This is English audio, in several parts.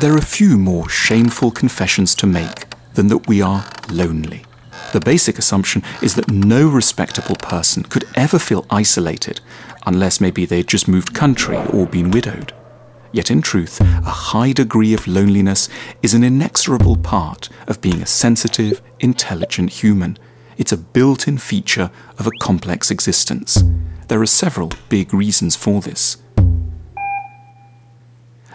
There are few more shameful confessions to make than that we are lonely. The basic assumption is that no respectable person could ever feel isolated, unless maybe they'd just moved country or been widowed. Yet in truth, a high degree of loneliness is an inexorable part of being a sensitive, intelligent human. It's a built-in feature of a complex existence. There are several big reasons for this.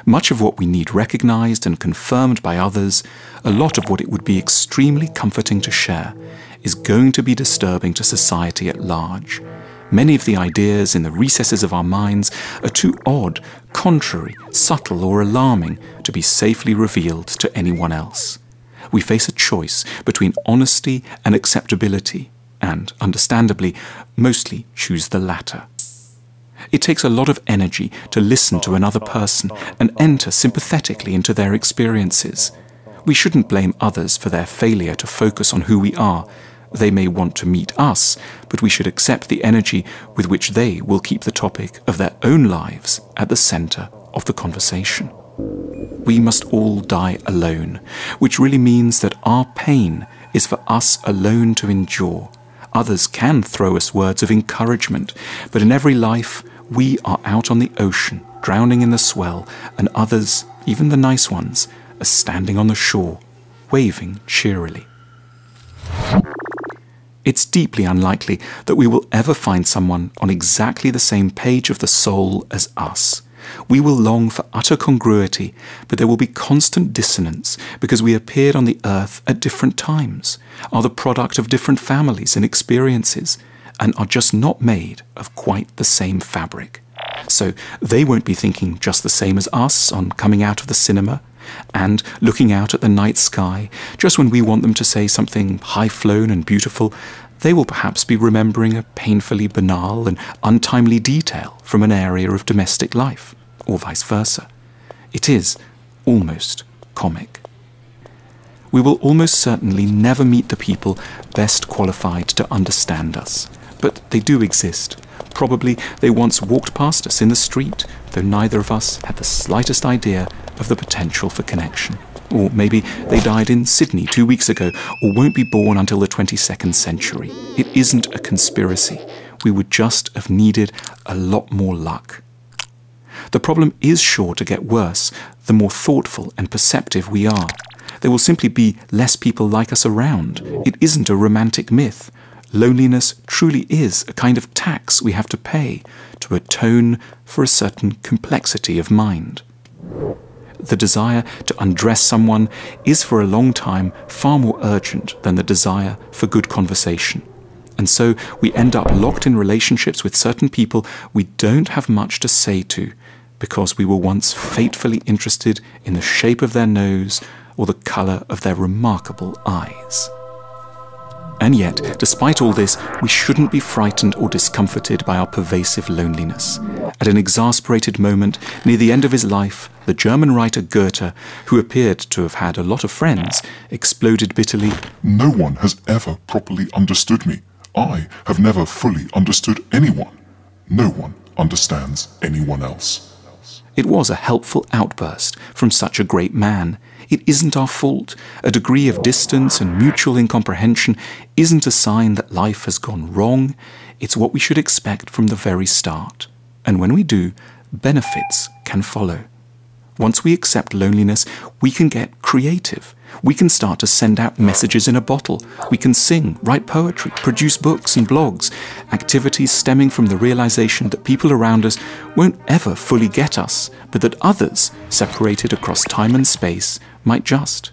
Much of what we need recognized and confirmed by others, a lot of what it would be extremely comforting to share, is going to be disturbing to society at large. Many of the ideas in the recesses of our minds are too odd, contrary, subtle, or alarming to be safely revealed to anyone else. We face a choice between honesty and acceptability, and, understandably, mostly choose the latter. It takes a lot of energy to listen to another person and enter sympathetically into their experiences. We shouldn't blame others for their failure to focus on who we are. They may want to meet us, but we should accept the energy with which they will keep the topic of their own lives at the center of the conversation. We must all die alone, which really means that our pain is for us alone to endure. Others can throw us words of encouragement, but in every life, we are out on the ocean, drowning in the swell, and others, even the nice ones, are standing on the shore, waving cheerily. It's deeply unlikely that we will ever find someone on exactly the same page of the soul as us. We will long for utter congruity, but there will be constant dissonance because we appeared on the earth at different times, are the product of different families and experiences, and are just not made of quite the same fabric. So they won't be thinking just the same as us on coming out of the cinema and looking out at the night sky. Just when we want them to say something high-flown and beautiful, they will perhaps be remembering a painfully banal and untimely detail from an area of domestic life, or vice versa. It is almost comic. We will almost certainly never meet the people best qualified to understand us, but they do exist. Probably they once walked past us in the street, though neither of us had the slightest idea of the potential for connection. Or maybe they died in Sydney 2 weeks ago, or won't be born until the 22nd century. It isn't a conspiracy. We would just have needed a lot more luck. The problem is sure to get worse the more thoughtful and perceptive we are. There will simply be less people like us around. It isn't a romantic myth. Loneliness truly is a kind of tax we have to pay to atone for a certain complexity of mind. The desire to undress someone is for a long time far more urgent than the desire for good conversation. And so we end up locked in relationships with certain people we don't have much to say to because we were once fatefully interested in the shape of their nose or the color of their remarkable eyes. And yet, despite all this, we shouldn't be frightened or discomforted by our pervasive loneliness. At an exasperated moment, near the end of his life, the German writer Goethe, who appeared to have had a lot of friends, exploded bitterly, "No one has ever properly understood me. I have never fully understood anyone. No one understands anyone else." It was a helpful outburst from such a great man. It isn't our fault. A degree of distance and mutual incomprehension isn't a sign that life has gone wrong. It's what we should expect from the very start. And when we do, benefits can follow. Once we accept loneliness, we can get creative. We can start to send out messages in a bottle. We can sing, write poetry, produce books and blogs, activities stemming from the realization that people around us won't ever fully get us, but that others, separated across time and space, might just.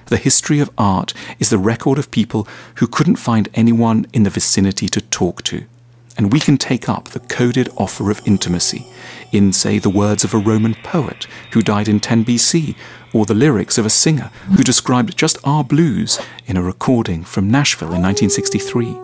The history of art is the record of people who couldn't find anyone in the vicinity to talk to. And we can take up the coded offer of intimacy in, say, the words of a Roman poet who died in 10 BC, or the lyrics of a singer who described just our blues in a recording from Nashville in 1963.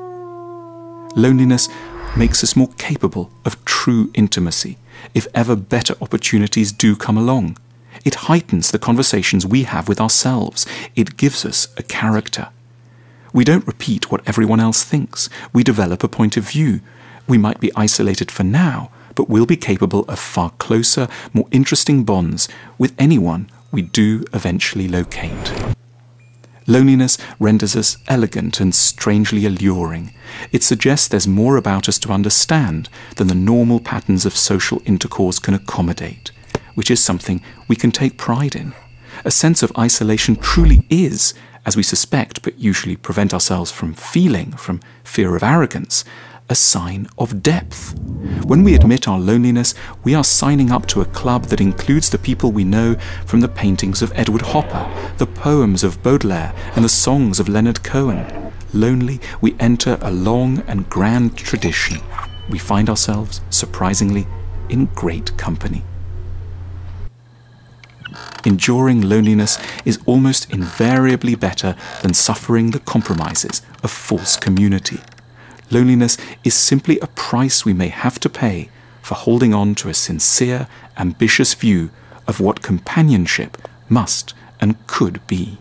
Loneliness makes us more capable of true intimacy if ever better opportunities do come along. It heightens the conversations we have with ourselves. It gives us a character. We don't repeat what everyone else thinks. We develop a point of view. We might be isolated for now, but we'll be capable of far closer, more interesting bonds with anyone we do eventually locate. Loneliness renders us elegant and strangely alluring. It suggests there's more about us to understand than the normal patterns of social intercourse can accommodate, which is something we can take pride in. A sense of isolation truly is, as we suspect but usually prevent ourselves from feeling from fear of arrogance, a sign of depth. When we admit our loneliness, we are signing up to a club that includes the people we know from the paintings of Edward Hopper, the poems of Baudelaire, and the songs of Leonard Cohen. Lonely, we enter a long and grand tradition. We find ourselves, surprisingly, in great company. Enduring loneliness is almost invariably better than suffering the compromises of false community. Loneliness is simply a price we may have to pay for holding on to a sincere, ambitious view of what companionship must and could be.